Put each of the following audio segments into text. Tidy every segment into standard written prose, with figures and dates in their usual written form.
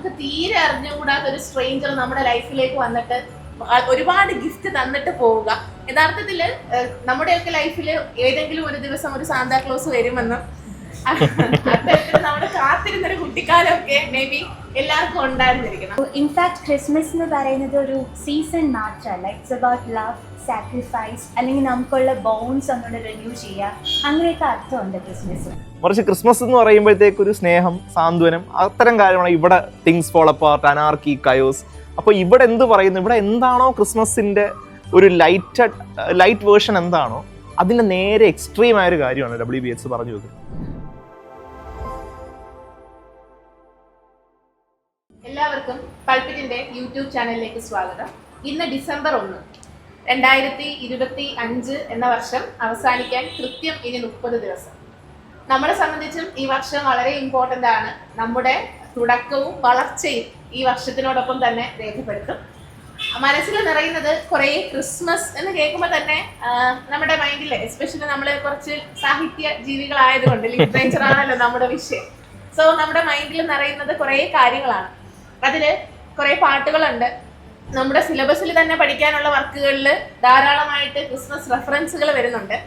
നമുക്ക് തീരെ അറിഞ്ഞുകൂടാത്ത ഒരു സ്ട്രേഞ്ചർ നമ്മുടെ ലൈഫിലേക്ക് വന്നിട്ട് ഒരുപാട് ഗിഫ്റ്റ് തന്നിട്ട് പോവുക. യഥാർത്ഥത്തില് നമ്മുടെയൊക്കെ ലൈഫിൽ ഏതെങ്കിലും ഒരു ദിവസം ഒരു സാന്താക്ലോസ് വരുമെന്നും അത്തരത്തിൽ നമ്മുടെ കാത്തിരുന്നൊരു കുട്ടിക്കാലമൊക്കെ മേ ബി എല്ലാവർക്കും ഉണ്ടായിരുന്നിരിക്കണം. ഇൻഫാക്ട് ക്രിസ്മസ് എന്ന് പറയുന്നത് ഒരു സീസൺ മാത്രമല്ല, ഇറ്റ്സ് അബൌട്ട് ലവ്, സാക്രിഫൈസ്, അല്ലെങ്കിൽ നമുക്കുള്ള ബോൺസ് ഒന്നുകൂടെ റിന്യൂ ചെയ്യുക, അങ്ങനെയൊക്കെ അർത്ഥമുണ്ട് ക്രിസ്മസ്. മറിച്ച് ക്രിസ്മസ് എന്ന് പറയുമ്പോഴത്തേക്ക് ഒരു സ്നേഹം, സാന്ത്വനം, അത്തരം കാര്യമാണ്. ഇവിടെ things fall apart, anarchy, chaos. അപ്പോൾ ഇവിടെ എന്ത് പറയുന്നു, ഇവിടെ എന്താണോ ക്രിസ്മസിന്റെ ഒരു ലൈറ്റ് വേർഷൻ എന്താണോ അതിന്റെ നേരെ എക്സ്ട്രീം ആയ ഒരു കാര്യമാണ് WBS പറഞ്ഞു വെക്കുന്നത്. എല്ലാവർക്കും പൾപിറ്റിന്റെ യൂട്യൂബ് ചാനലിലേക്ക് സ്വാഗതം. ഇന്ന് ഡിസംബർ 1, 2025 എന്ന വർഷം അവസാനിക്കാൻ കൃത്യം ഇനി 30 ദിവസം. നമ്മളെ സംബന്ധിച്ചും ഈ വർഷം വളരെ ഇമ്പോർട്ടൻ്റ് ആണ്. നമ്മുടെ തുടക്കവും വളർച്ചയും ഈ വർഷത്തിനോടൊപ്പം തന്നെ രേഖപ്പെടുത്തും. മനസ്സിൽ നിറയുന്നത് കുറേ ക്രിസ്മസ് എന്ന് കേൾക്കുമ്പോൾ തന്നെ നമ്മുടെ മൈൻഡിൽ, എസ്പെഷ്യലി നമ്മൾ കുറച്ച് സാഹിത്യ ജീവികളായതുകൊണ്ട് ലിറ്ററേച്ചർ ആണല്ലോ നമ്മുടെ വിഷയം. സോ നമ്മുടെ മൈൻഡിൽ നിറയുന്നത് കുറേ കാര്യങ്ങളാണ്. അതിൽ കുറേ പാട്ടുകളുണ്ട്. നമ്മുടെ സിലബസിൽ തന്നെ പഠിക്കാനുള്ള വർക്കുകളിൽ ധാരാളമായിട്ട് ക്രിസ്മസ് റെഫറൻസുകൾ വരുന്നുണ്ട്.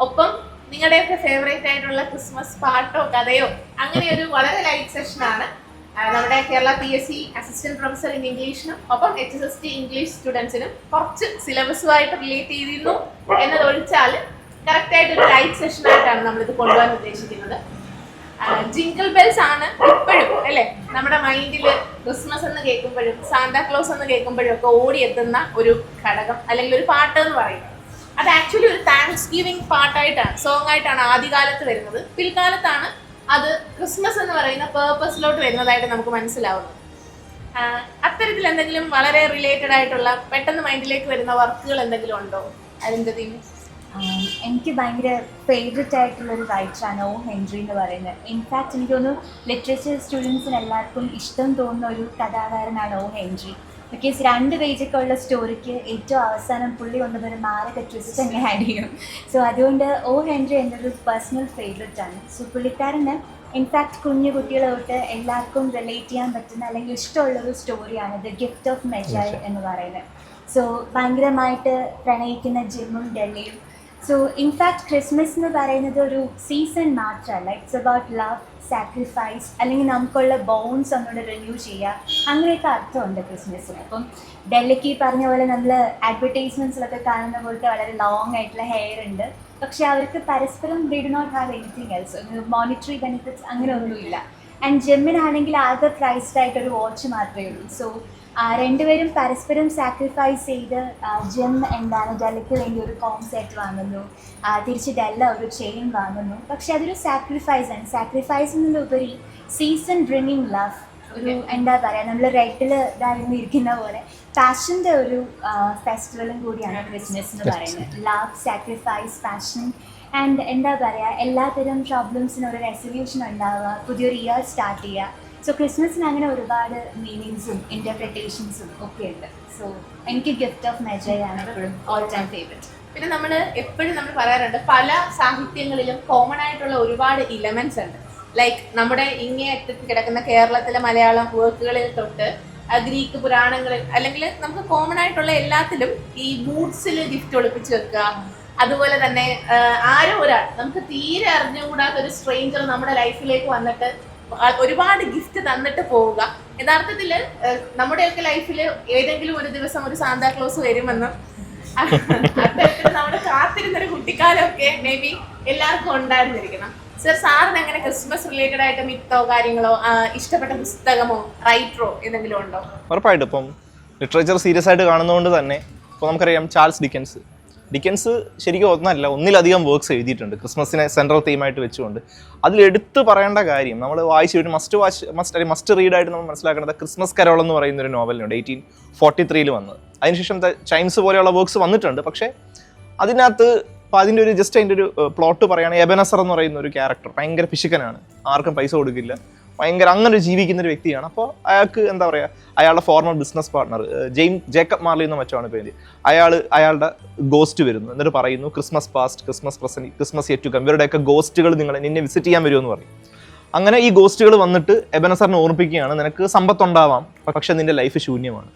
ഒപ്പം നിങ്ങളുടെയൊക്കെ ഫേവറേറ്റ് ആയിട്ടുള്ള ക്രിസ്മസ് പാട്ടോ കഥയോ അങ്ങനെ ഒരു വളരെ ലൈറ്റ് സെഷനാണ് നമ്മുടെ Kerala PSC assistant professor in ഇംഗ്ലീഷിനും ഒപ്പം HSST ഇംഗ്ലീഷ് സ്റ്റുഡൻസിനും കുറച്ച് സിലബസുമായിട്ട് റിലേറ്റ് ചെയ്തിരുന്നു എന്നതൊഴിച്ചാൽ കറക്റ്റായിട്ട് ഒരു ലൈറ്റ് സെഷനായിട്ടാണ് നമ്മളിത് കൊണ്ടുപോകാൻ ഉദ്ദേശിക്കുന്നത്. ജിംഗിൾ ബെൽസ് ആണ് ഇപ്പോഴും അല്ലേ നമ്മുടെ മൈൻഡിൽ ക്രിസ്മസ് എന്ന് കേൾക്കുമ്പോഴും സാന്താക്ലോസ് എന്ന് കേൾക്കുമ്പോഴും ഒക്കെ ഓടിയെത്തുന്ന ഒരു ഘടകം അല്ലെങ്കിൽ ഒരു പാട്ട് എന്ന് പറയുന്നത്. അത് ആക്ച്വലി ഒരു താങ്ക്സ് ഗിവിംഗ് പാട്ടായിട്ടാണ്, സോങ് ആയിട്ടാണ് ആദ്യകാലത്ത് വരുന്നത്. പിൽക്കാലത്താണ് അത് ക്രിസ്മസ് എന്ന് പറയുന്ന പേർപ്പസിലോട്ട് വരുന്നതായിട്ട് നമുക്ക് മനസ്സിലാവുന്നത്. അത്തരത്തിൽ എന്തെങ്കിലും വളരെ റിലേറ്റഡ് ആയിട്ടുള്ള പെട്ടെന്ന് മൈൻഡിലേക്ക് വരുന്ന വർക്കുകൾ എന്തെങ്കിലും ഉണ്ടോ? അതിൻ്റെ എനിക്ക് ഭയങ്കര ഫേവററ്റ് ആയിട്ടുള്ളൊരു റൈറ്ററാണ് ഹെൻറി എന്ന് പറയുന്നത്. ഇൻഫാക്ട് എനിക്ക് തോന്നുന്നു ലിറ്ററേച്ചർ സ്റ്റുഡൻസിന് എല്ലാവർക്കും ഇഷ്ടം തോന്നുന്ന ഒരു കഥാകാരനാണ് ഹെൻറി. ബിക്കോസ് 2 പേജൊക്കെ ഉള്ള സ്റ്റോറിക്ക് ഏറ്റവും അവസാനം പുള്ളി കൊണ്ടുവന്നൊരു മാരക ട്വിസ്റ്റ് തന്നെ ആഡ് ചെയ്യും. സോ അതുകൊണ്ട് ഹെൻറി എൻ്റെ ഒരു പേഴ്സണൽ ഫേവററ്റ് ആണ്. സോ പുള്ളിക്കാരന് ഇൻഫാക്ട് കുഞ്ഞു കുട്ടികൾ തൊട്ട് എല്ലാവർക്കും റിലേറ്റ് ചെയ്യാൻ പറ്റുന്ന അല്ലെങ്കിൽ ഇഷ്ടമുള്ളൊരു സ്റ്റോറിയാണ് ദ ഗിഫ്റ്റ് ഓഫ് മെജായ് എന്ന് പറയുന്നത്. സോ ഭയങ്കരമായിട്ട് പ്രണയിക്കുന്ന ജിമ്മും ഡൽഹിയും. സോ ഇൻഫാക്ട് ക്രിസ്മസ് എന്ന് പറയുന്നത് ഒരു സീസൺ മാത്രമല്ല, ഇറ്റ്സ് അബൌട്ട് ലവ്, സാക്രിഫൈസ്, അല്ലെങ്കിൽ നമുക്കുള്ള ബോൺസ് ഒന്നുകൂടെ റിന്യൂ ചെയ്യുക, അങ്ങനെയൊക്കെ അർത്ഥമുണ്ട് ക്രിസ്മസിന്. അപ്പം ഡൽഹിക്ക് പറഞ്ഞ പോലെ നമ്മൾ അഡ്വർടൈസ്മെൻറ്റ്സിലൊക്കെ കാണുന്ന പോലത്തെ വളരെ ലോങ് ആയിട്ടുള്ള ഹെയർ ഉണ്ട്. പക്ഷേ അവർക്ക് പരസ്പരം they do not have anything else, monetary benefits അങ്ങനെ ഒന്നുമില്ല. ആൻഡ് ജിമ്മിനാണെങ്കിൽ ആകെ പ്രൈസ്ഡ് ആയിട്ടൊരു വാച്ച് മാത്രമേ ഉള്ളൂ. സോ രണ്ടുപേരും പരസ്പരം സാക്രിഫൈസ് ചെയ്ത് ജിം ഡെല്ലയ്ക്ക് വേണ്ടി ഒരു കോംസെറ്റ് വാങ്ങുന്നു, തിരിച്ച് ഡെല്ല ഒരു ചെയിൻ വാങ്ങുന്നു. പക്ഷെ അതൊരു സാക്രിഫൈസാണ്. സാക്രിഫൈസ് എന്നുള്ളതുപരി സീസൺ ബ്രിങ്ങിങ് ലവ്, ഒരു എന്താ പറയുക, നമ്മൾ റെഡിൽ ഇതായിരുന്നു ഇരിക്കുന്ന പോലെ പാഷൻ്റെ ഒരു ഫെസ്റ്റിവലും കൂടിയാണ് ക്രിസ്മസ് എന്ന് പറയുന്നത്. ലവ്, സാക്രിഫൈസ്, പാഷൻ ആൻഡ് എന്താ പറയുക, എല്ലാത്തരം പ്രോബ്ലംസിനും ഒരു റെസൊല്യൂഷൻ ഉണ്ടാവുക, പുതിയൊരു ഇയർ സ്റ്റാർട്ട് ചെയ്യുക. സോ ക്രിസ്മസിന് അങ്ങനെ ഒരുപാട് മീനിങ്സും ഇൻ്റർപ്രിറ്റേഷൻസും ഒക്കെ ഉണ്ട്. സോ എനിക്ക് ഗിഫ്റ്റ് ഓഫ് മെജായ് ആണ് എപ്പോഴും ഓൾ ടൈം ഫേവറേറ്റ്. പിന്നെ നമ്മൾ എപ്പോഴും പറയാറുണ്ട് പല സാഹിത്യങ്ങളിലും കോമൺ ആയിട്ടുള്ള ഒരുപാട് ഇലമെന്റ്സ് ഉണ്ട്. ലൈക്ക് നമ്മുടെ ഇങ്ങേയറ്റത്ത് കിടക്കുന്ന കേരളത്തിലെ മലയാളം വർക്കുകളിൽ തൊട്ട് ഗ്രീക്ക് പുരാണങ്ങളിൽ, അല്ലെങ്കിൽ നമുക്ക് കോമൺ ആയിട്ടുള്ള എല്ലാത്തിലും ഈ മൂഡ്സിൽ ഗിഫ്റ്റ് ഒളിപ്പിച്ച് വെക്കുക. അതുപോലെ തന്നെ ആരോ ഒരാൾ നമുക്ക് തീരെ അറിഞ്ഞുകൂടാത്ത ഒരു സ്ട്രേഞ്ചർ നമ്മുടെ ലൈഫിലേക്ക് വന്നിട്ട് ഒരുപാട് ഗിഫ്റ്റ് തന്നിട്ട് പോവുക. യഥാർത്ഥത്തിൽ നമ്മുടെയൊക്കെ ലൈഫിൽ ഏതെങ്കിലും ഒരു ദിവസം ഒരു സാന്താക്ലോസ് വരുമെന്നും അത്തരത്തിൽ നമ്മുടെ കാത്തിരുന്നൊരു കുട്ടിക്കാലമൊക്കെ മേ ബി എല്ലാവർക്കും ഉണ്ടായിരുന്നിരിക്കണം. സാറിന് അങ്ങനെ ക്രിസ്മസ് റിലേറ്റഡ് ആയിട്ട് മിത്തോ കാര്യങ്ങളോ ഇഷ്ടപ്പെട്ട പുസ്തകമോ റൈറ്ററോ എന്തെങ്കിലും ഉണ്ടോ? ഉറപ്പായിട്ടും ഇപ്പം ലിറ്ററേച്ചർ സീരിയസ് ആയിട്ട് കാണുന്നതുകൊണ്ട് തന്നെ ഇപ്പോൾ നമുക്കറിയാം ചാൾസ് ഡിക്കൻസ് ശരിക്കും ഒന്നിലധികം വർക്ക്സ് എഴുതിയിട്ടുണ്ട് ക്രിസ്മസിനെ സെൻട്രൽ തീമായിട്ട് വെച്ചുകൊണ്ട്. അതിലെടുത്ത് പറയേണ്ട കാര്യം നമ്മൾ വായിച്ചു ഒരു മസ്റ്റ് റീഡായിട്ട് നമ്മൾ മനസ്സിലാക്കേണ്ടത് ക്രിസ്മസ് കരോൾ എന്ന് പറയുന്ന ഒരു നോവലിനുണ്ട് 1843 വന്നത്. അതിനുശേഷം ചൈംസ് പോലെയുള്ള വർക്ക്സ് വന്നിട്ടുണ്ട്. പക്ഷേ അതിനകത്ത് അപ്പോൾ അതിൻ്റെ ഒരു അതിൻ്റെ ഒരു പ്ലോട്ട് പറയുകയാണെങ്കിൽ എബനസർ എന്ന് പറയുന്ന ഒരു ക്യാരക്ടർ ഭയങ്കര പിശുക്കനാണ്, ആർക്കും പൈസ കൊടുക്കില്ല, ഭയങ്കര അങ്ങനെ ജീവിക്കുന്ന ഒരു വ്യക്തിയാണ്. അപ്പോൾ അയാൾക്ക് എന്താ പറയുക, അയാളുടെ former business partner Jacob Marley എന്ന മറ്റോ ആണ് പേര്, അയാളുടെ ഗോസ്റ്റ് വരുന്നു. എന്നിട്ട് പറയുന്നു Christmas past, Christmas present, Christmas yet to come, ഇവരുടെയൊക്കെ ഗോസ്റ്റുകൾ നിന്നെ വിസിറ്റ് ചെയ്യാൻ വരുമെന്ന് പറയും. അങ്ങനെ ഈ ഗോസ്റ്റുകൾ വന്നിട്ട് എബനസറിനെ ഓർമ്മിപ്പിക്കുകയാണ്, നിനക്ക് സമ്പത്തുണ്ടാവാം പക്ഷെ നിന്റെ ലൈഫ് ശൂന്യമാണ്,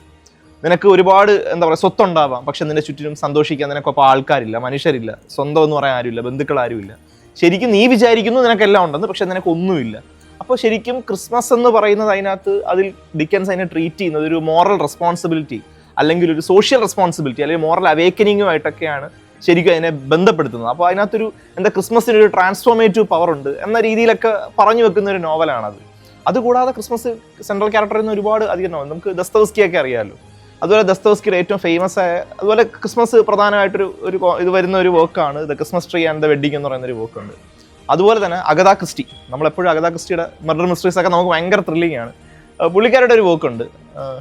നിനക്ക് ഒരുപാട് എന്താ പറയുക സ്വത്തുണ്ടാവാം പക്ഷെ നിന്റെ ചുറ്റിനും സന്തോഷിക്കാൻ നിനക്കൊപ്പം ആൾക്കാരില്ല, മനുഷ്യരില്ല, സ്വന്തം എന്ന് പറയാൻ ആരുമില്ല, ബന്ധുക്കൾ ആരുമില്ല. ശരിക്കും നീ വിചാരിക്കുന്നു നിനക്കെല്ലാം ഉണ്ടെന്ന്, പക്ഷെ നിനക്കൊന്നുമില്ല. അപ്പോൾ ശരിക്കും ക്രിസ്മസ് എന്ന് പറയുന്നത് അതിനകത്ത് അതിൽ ഡിക്കൻസ് അതിനെ ട്രീറ്റ് ചെയ്യുന്നത് ഒരു മോറൽ റെസ്പോൺസിബിലിറ്റി അല്ലെങ്കിൽ ഒരു സോഷ്യൽ റെസ്പോൺസിബിലിറ്റി അല്ലെങ്കിൽ മോറൽ അവേക്കനിങ്ങുമായിട്ടൊക്കെയാണ് ശരിക്കും അതിനെ ബന്ധപ്പെടുത്തുന്നത്. അപ്പോൾ അതിനകത്തൊരു എന്താ ക്രിസ്മസിന് ഒരു ട്രാൻസ്ഫോർമേറ്റീവ് പവർ ഉണ്ട് എന്ന രീതിയിലൊക്കെ പറഞ്ഞു വെക്കുന്ന ഒരു നോവലാണത്. അതുകൂടാതെ ക്രിസ്മസ് സെൻട്രൽ ക്യാരക്ടർ എന്ന് ഒരുപാട് അധികം നോവൽ, നമുക്ക് ദസ്തവസ്കിയൊക്കെ അറിയാമല്ലോ, അതുപോലെ ദസ്തവസ്കിയുടെ ഏറ്റവും ഫേമസ് ആയ അതുപോലെ ക്രിസ്മസ് പ്രധാനമായിട്ടൊരു ഇത് വരുന്ന ഒരു വർക്കാണ് the Christmas tree and the wedding എന്ന് പറയുന്ന ഒരു വർക്കുണ്ട്. അതുപോലെ തന്നെ അഗതാ ക്രിസ്റ്റി, നമ്മളെപ്പോഴും അഗതാ ക്രിസ്റ്റിയുടെ മർഡർ മിസ്റ്ററീസ് ഒക്കെ നമുക്ക് ഭയങ്കര ത്രില്ലിംഗ് ആണ്. പുള്ളിക്കാരുടെ ഒരു വർക്കുണ്ട്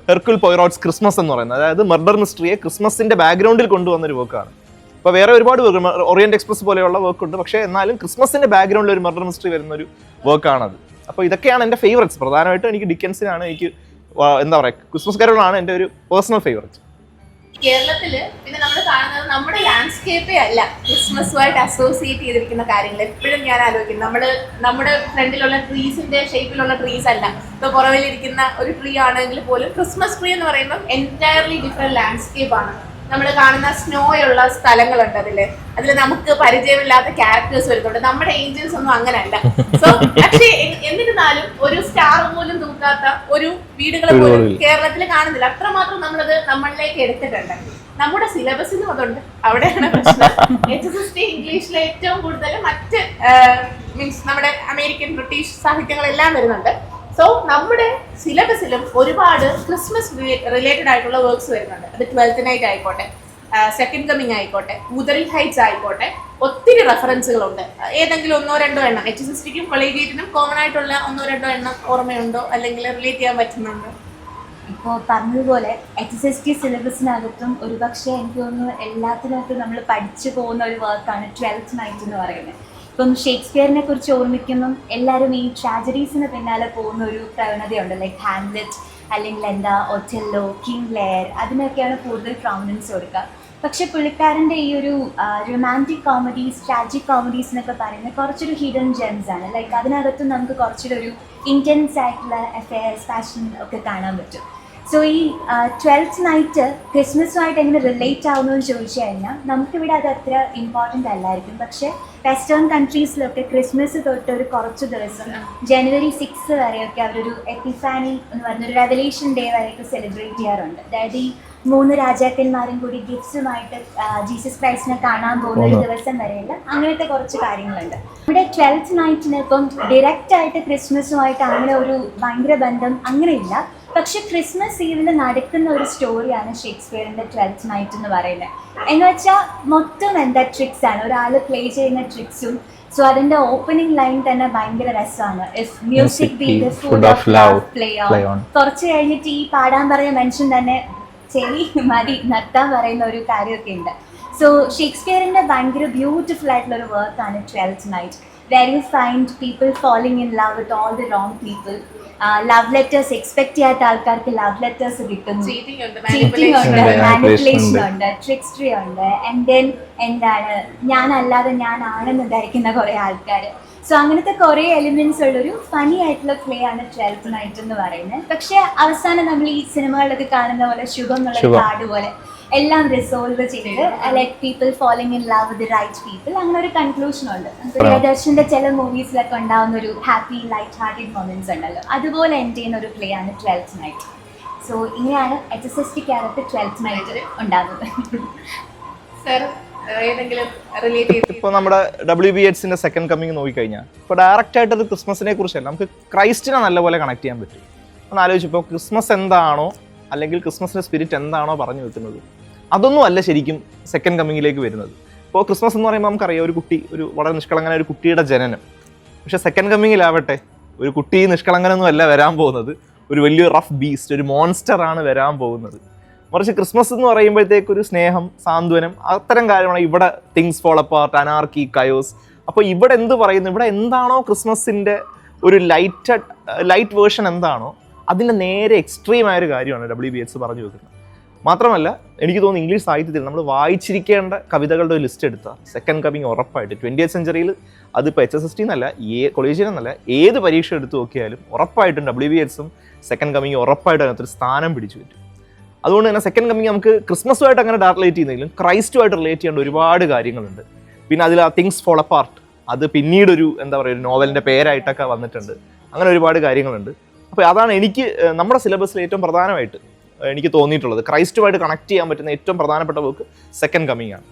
ഹെർക്കുൽ പോയ്റോട്ട്സ് ക്രിസ്മസ് എന്ന് പറയുന്നത്, അതായത് മർഡർ മിസ്റ്ററിയെ ക്രിസ്മസിന്റെ ബാക്ക്ഗ്രൗണ്ടിൽ കൊണ്ടുവന്നൊരു വർക്കാണ്. അപ്പോൾ വേറെ ഒരുപാട് വർക്ക്, ഓറിയന്റ് എക്സ്പ്രസ് പോലെയുള്ള വർക്കുണ്ട്, പക്ഷേ എന്നാലും ക്രിസ്മസിന്റെ ബാക്ക്ഗ്രൗണ്ടിൽ ഒരു മർഡർ മിസ്റ്ററി വരുന്ന ഒരു വർക്കാണത്. അപ്പോൾ ഇതൊക്കെയാണ് എൻ്റെ ഫേവറേറ്റ്സ്. പ്രധാനമായിട്ടും എനിക്ക് ഡിക്കൻസിനാണ് എനിക്ക് എന്താ പറയുക ക്രിസ്മസ് കരോളാണ് എൻ്റെ ഒരു പേഴ്സണൽ ഫേവറേറ്റ്. കേരളത്തില് പിന്നെ നമ്മൾ കാണുന്നത് നമ്മുടെ ലാൻഡ്സ്കേപ്പേ അല്ല ക്രിസ്മസുമായിട്ട് അസോസിയേറ്റ് ചെയ്തിരിക്കുന്ന കാര്യങ്ങൾ. എപ്പോഴും ഞാൻ ആലോചിക്കും, നമ്മുടെ ഫ്രണ്ടിലുള്ള ട്രീസിന്റെ ഷേപ്പിലുള്ള ട്രീസ് അല്ല, ഇപ്പൊ പുറകിലിരിക്കുന്ന ഒരു ട്രീ ആണെങ്കിൽ പോലും ക്രിസ്മസ് ട്രീ എന്ന് പറയുമ്പോൾ എൻറ്റയർലി ഡിഫറെന്റ് ലാൻഡ്സ്കേപ്പ് ആണ്. നമ്മൾ കാണുന്ന സ്നോയുള്ള സ്ഥലങ്ങളുണ്ട്, അതിൽ നമുക്ക് പരിചയമില്ലാത്ത ക്യാരക്ടേഴ്സ് വരുന്നുണ്ട്. നമ്മുടെ ഏഞ്ചൽസ് ഒന്നും അങ്ങനെയല്ല. സോ പക്ഷേ എന്നിരുന്നാലും ഒരു സ്റ്റാർ പോലും തൂക്കാത്ത ഒരു വീടുകൾ പോലും കേരളത്തിൽ കാണുന്നില്ല. അത്രമാത്രം നമ്മളത് നമ്മളിലേക്ക് എടുത്തിട്ടുണ്ട്. നമ്മുടെ സിലബസിലും അതുണ്ട്, അവിടെയാണ് പ്രശ്നം. HSST ഇംഗ്ലീഷിലെ ഏറ്റവും കൂടുതൽ മറ്റ് മീൻസ് നമ്മുടെ അമേരിക്കൻ ബ്രിട്ടീഷ് സാഹിത്യങ്ങളെല്ലാം വരുന്നുണ്ട്. സോ നമ്മുടെ സിലബസിലും ഒരുപാട് ക്രിസ്മസ് റിലേറ്റഡ് ആയിട്ടുള്ള വർക്ക്സ് വരുന്നുണ്ട്. അത് 12th നൈറ്റ് ആയിക്കോട്ടെ, സെക്കൻഡ് കമ്മിങ് ആയിക്കോട്ടെ, വുതറിൽ ഹൈറ്റ്സ് ആയിക്കോട്ടെ, ഒത്തിരി റെഫറൻസുകളുണ്ട്. ഏതെങ്കിലും 1-2 എണ്ണം HSSTക്കും കൊളീജിയറ്റിനും കോമൺ ആയിട്ടുള്ള 1-2 എണ്ണം ഓർമ്മയുണ്ടോ അല്ലെങ്കിൽ റിലേറ്റ് ചെയ്യാൻ പറ്റുന്നുണ്ടോ? ഇപ്പോൾ പറഞ്ഞതുപോലെ HSST സിലബസിനകത്തും ഒരുപക്ഷെ എനിക്ക് തോന്നുന്നു എല്ലാത്തിനകത്തും നമ്മൾ പഠിച്ചു പോകുന്ന ഒരു വർക്കാണ് 12th നൈറ്റ് എന്ന് പറയുന്നത്. ഇപ്പം ഷേക്സ്പിയറിനെ കുറിച്ച് ഓർമ്മിക്കുമ്പം എല്ലാവരും ഈ ട്രാജഡീസിന് പിന്നാലെ പോകുന്ന ഒരു പ്രവണതയുണ്ട്, ലൈക്ക് ഹാംലെറ്റ് അല്ലെങ്കിൽ എന്താ ഒഥെല്ലോ, കിങ് ലെയർ, അതിനൊക്കെയാണ് കൂടുതൽ പ്രോമിനൻസ് കൊടുക്കുക. പക്ഷെ പുള്ളിക്കാരൻ്റെ ഈ ഒരു റൊമാൻറ്റിക് കോമഡീസ്, ട്രാജിക് കോമഡീസ് എന്നൊക്കെ പറയുന്നത് കുറച്ചൊരു ഹിഡൻ ജെംസ് ആണ്. ലൈക്ക് അതിനകത്തും നമുക്ക് കുറച്ചൊരു ഒരു ഇൻറ്റൻസ് ആയിട്ടുള്ള അഫെയർസ്, പാഷൻ ഒക്കെ കാണാൻ പറ്റും. സോ ഈ 12th നൈറ്റ് ക്രിസ്മസുമായിട്ട് എങ്ങനെ റിലേറ്റ് ആവുമെന്ന് ചോദിച്ചു കഴിഞ്ഞാൽ നമുക്കിവിടെ അത് അത്ര ഇമ്പോർട്ടൻ്റ് അല്ലായിരിക്കും. പക്ഷേ വെസ്റ്റേൺ കൺട്രീസിലൊക്കെ ക്രിസ്മസ് തൊട്ട് ഒരു കുറച്ച് ദിവസം ജനുവരി 6 വരെയൊക്കെ അവരൊരു എപ്പിഫാനി എന്ന് പറഞ്ഞൊരു റെവലേഷൻ ഡേ വരെയൊക്കെ സെലിബ്രേറ്റ് ചെയ്യാറുണ്ട്. അതായത് ഈ 3 രാജാക്കന്മാരും കൂടി ഗിഫ്റ്റ്സുമായിട്ട് ജീസസ് ക്രൈസ്റ്റിനെ കാണാൻ പോകുന്ന ഒരു ദിവസം വരെയുള്ള അങ്ങനത്തെ കുറച്ച് കാര്യങ്ങളുണ്ട്. ഇവിടെ 12th നൈറ്റിന് ഇപ്പം ഡിറക്റ്റ് ആയിട്ട് ക്രിസ്മസുമായിട്ട് അങ്ങനെ ഒരു ഭയങ്കര ബന്ധം അങ്ങനെയില്ല. പക്ഷെ ക്രിസ്മസ് ഈവിൽ നടക്കുന്ന ഒരു സ്റ്റോറിയാണ് ഷേക്സ്പിയറിൻ്റെ 12th നൈറ്റ് എന്ന് പറയുന്നത്. എന്ന് വെച്ചാൽ മൊത്തം എന്താ ട്രിക്സ് ആണ്, ഒരാൾ പ്ലേ ചെയ്യുന്ന ട്രിക്സും. സോ അതിൻ്റെ ഓപ്പണിംഗ് ലൈൻ തന്നെ ഭയങ്കര രസമാണ്, if music B the food of love play on. കുറച്ച് കഴിഞ്ഞിട്ട് ഈ പാടാൻ പറഞ്ഞ മനുഷ്യൻ തന്നെ ചെവി മതി നിർത്താൻ പറയുന്ന ഒരു കാര്യമൊക്കെ ഉണ്ട്. സോ ഷേക്സ്പിയറിൻ്റെ ഭയങ്കര ബ്യൂട്ടിഫുൾ ആയിട്ടുള്ള ഒരു വർക്കാണ് 12th night. Where you find people falling in love with all the wrong people. Love letters expect ചെയ്യാത്ത ആൾക്കാർക്ക് ലവ് ലെറ്റേഴ്സ് കിട്ടുന്നു, ചീറ്റിംഗ് ഉണ്ട്, മാനിപ്പുലേഷൻ ഉണ്ട്, ട്രിക്സ്ട്രി ഉണ്ട്, ആൻഡ് ദെൻ എന്താണ് ഞാനല്ലാതെ ഞാനാണെന്ന് ധരിക്കുന്ന കുറേ ആൾക്കാർ. സോ അങ്ങനത്തെ കുറേ എലിമെന്റ്സ് ഉള്ളൊരു ഫണി ആയിട്ടുള്ള പ്ലേ ആണ് 12th നൈറ്റ് എന്ന് പറയുന്നത്. പക്ഷെ അവസാനം നമ്മൾ ഈ സിനിമകളിലൊക്കെ കാണുന്ന പോലെ ശുഭം എന്നുള്ള കാർഡ് പോലെ എല്ലാം റിസോൾവ് ചെയ്ത് like people falling in love with the right people, അങ്ങനെ ഒരു കൺക്ലൂഷൻ ഉണ്ട്. പ്രിയദർശന്റെ ചില മൂവീസിലൊക്കെ ഉണ്ടാകുന്ന ഒരു ഹാപ്പി ലൈറ്റ് ഹാർട്ടഡ് മൊമെന്റ്സ് ഉണ്ടല്ലോ, അതുപോലെ എൻഡ് ചെയ്യുന്ന ഒരു പ്ലേ ആണ് 12th നൈറ്റ്. സോ ഇങ്ങനെയാണ് HSSTക്കകത്ത് 12th നൈറ്റ് ഉണ്ടാകുന്നത്. ഇപ്പോൾ നമ്മുടെ WBHന്റെ സെക്കൻഡ് കമ്മിങ് നോക്കിക്കഴിഞ്ഞാൽ ഇപ്പോൾ ഡയറക്റ്റ് ആയിട്ട് അത് ക്രിസ്മസിനെ കുറിച്ചല്ല, നമുക്ക് ക്രൈസ്റ്റിനെ നല്ലപോലെ കണക്ട് ചെയ്യാൻ പറ്റും. ഒന്ന് ആലോചിച്ചു, ഇപ്പോൾ ക്രിസ്മസ് എന്താണോ അല്ലെങ്കിൽ ക്രിസ്മസിൻ്റെ സ്പിരിറ്റ് എന്താണോ പറഞ്ഞു വെക്കുന്നത് അതൊന്നും അല്ല ശരിക്കും സെക്കൻഡ് കമ്മിങ്ങിലേക്ക് വരുന്നത്. ഇപ്പോൾ ക്രിസ്മസ് എന്ന് പറയുമ്പോൾ നമുക്കറിയാം ഒരു കുട്ടി, ഒരു വളരെ നിഷ്കളങ്കനായ ഒരു കുട്ടിയുടെ ജനനം. പക്ഷേ സെക്കൻഡ് കമ്മിങ്ങിലാവട്ടെ ഒരു കുട്ടി നിഷ്കളങ്കനൊന്നും അല്ല വരാൻ പോകുന്നത്, ഒരു വലിയ റഫ് ബീസ്റ്റ്, ഒരു മോൺസ്റ്റർ ആണ് വരാൻ പോകുന്നത്. മറിച്ച് ക്രിസ്മസ് എന്ന് പറയുമ്പോഴത്തേക്ക് ഒരു സ്നേഹം, സാന്ത്വനം, അത്തരം കാര്യമാണ്. ഇവിടെ things fall apart, anarchy, chaos. അപ്പോൾ ഇവിടെ എന്ത് പറയുന്നു, ഇവിടെ എന്താണോ ക്രിസ്മസിൻ്റെ ഒരു ലൈറ്റ് വേർഷൻ എന്താണോ അതിൻ്റെ നേരെ എക്സ്ട്രീം ആയൊരു കാര്യമാണ് WBH പറഞ്ഞു വെക്കുന്നത്. മാത്രമല്ല എനിക്ക് തോന്നുന്നു ഇംഗ്ലീഷ് സാഹിത്യത്തിൽ നമ്മൾ വായിച്ചിരിക്കേണ്ട കവിതകളുടെ ഒരു ലിസ്റ്റ് എടുത്താൽ സെക്കൻഡ് കമ്മിങ് ഉറപ്പായിട്ട് 20th സെഞ്ചുറിയിൽ അതിപ്പോൾ HSST എന്നല്ല കൊളീജിയൻ എന്നല്ല ഏത് പരീക്ഷ എടുത്ത് നോക്കിയാലും ഉറപ്പായിട്ടും WBSഉം സെക്കൻഡ് കമ്മിങ് ഉറപ്പായിട്ടും അതിനകത്തൊരു സ്ഥാനം പിടിച്ചു പറ്റും. അതുകൊണ്ട് തന്നെ സെക്കൻഡ് കമ്മിങ് നമുക്ക് ക്രിസ്മസുമായിട്ട് അങ്ങനെ റിലേറ്റ് ചെയ്യുന്നെങ്കിലും ക്രൈസ്റ്റുമായിട്ട് റിലേറ്റ് ചെയ്യേണ്ട ഒരുപാട് കാര്യങ്ങളുണ്ട്. പിന്നെ അതിൽ ആ തിങ്സ് ഫോൾ അപ്പാർട്ട് അത് പിന്നീടൊരു എന്താ പറയുക ഒരു നോവലിൻ്റെ പേരായിട്ടൊക്കെ വന്നിട്ടുണ്ട്. അങ്ങനെ ഒരുപാട് കാര്യങ്ങളുണ്ട്. അപ്പോൾ അതാണ് എനിക്ക് നമ്മുടെ സിലബസിൽ ഏറ്റവും പ്രധാനമായിട്ട് എനിക്ക് തോന്നിയിട്ടുള്ളത്. ക്രൈസ്റ്റുമായിട്ട് കണക്ട് ചെയ്യാൻ പറ്റുന്ന ഏറ്റവും പ്രധാനപ്പെട്ട ബുക്ക് സെക്കൻഡ് കമ്മിങ് ആണ്.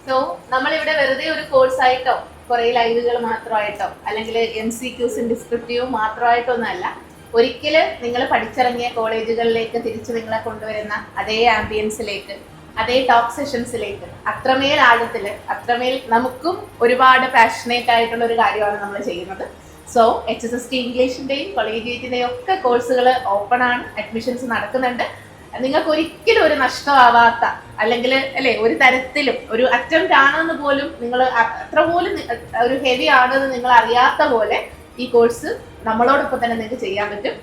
സോ നമ്മളിവിടെ വെറുതെ ഒരു കോഴ്സായിട്ടോ കുറേ ലൈവുകൾ മാത്രമായിട്ടോ അല്ലെങ്കിൽ MCQസും ഡിസ്ക്രിപ്റ്റീവും മാത്രമായിട്ടൊന്നുമല്ല, ഒരിക്കലും നിങ്ങൾ പഠിച്ചിറങ്ങിയ കോളേജുകളിലേക്ക് തിരിച്ച് നിങ്ങളെ കൊണ്ടുവരുന്ന അതേ ആംബിയൻസിലേക്ക്, അതേ ടോക്ക് സെഷൻസിലേക്ക് അത്രമേൽ ആഴത്തിൽ, അത്രമേൽ നമുക്കും ഒരുപാട് പാഷനേറ്റ് ആയിട്ടുള്ള ഒരു കാര്യമാണ് നമ്മൾ ചെയ്യുന്നത്. സോ HSST ഇംഗ്ലീഷിൻ്റെയും കൊളീജിയേറ്റിൻ്റെയും ഒക്കെ കോഴ്സുകൾ ഓപ്പൺ ആണ്, അഡ്മിഷൻസ് നടക്കുന്നുണ്ട്. നിങ്ങൾക്ക് ഒരിക്കലും ഒരു നഷ്ടമാവാത്ത അല്ലെങ്കിൽ അല്ലേ ഒരു തരത്തിലും ഒരു അറ്റംപ്റ്റ് ആണെന്ന് പോലും നിങ്ങൾ അത്ര പോലും ഒരു ഹെവി ആണെന്ന് നിങ്ങൾ അറിയാത്ത പോലെ ഈ കോഴ്സ് നമ്മളോടൊപ്പം തന്നെ നിങ്ങൾക്ക് ചെയ്യാൻ പറ്റും.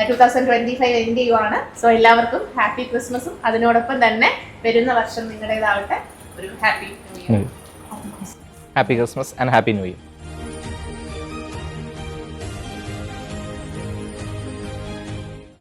2025 എൻഡ് ചെയ്യുവാണ്. സോ എല്ലാവർക്കും ഹാപ്പി ക്രിസ്മസും അതിനോടൊപ്പം തന്നെ വരുന്ന വർഷം നിങ്ങളുടേതാവട്ടെ ഒരു happy new year. Happy Christmas and happy new year.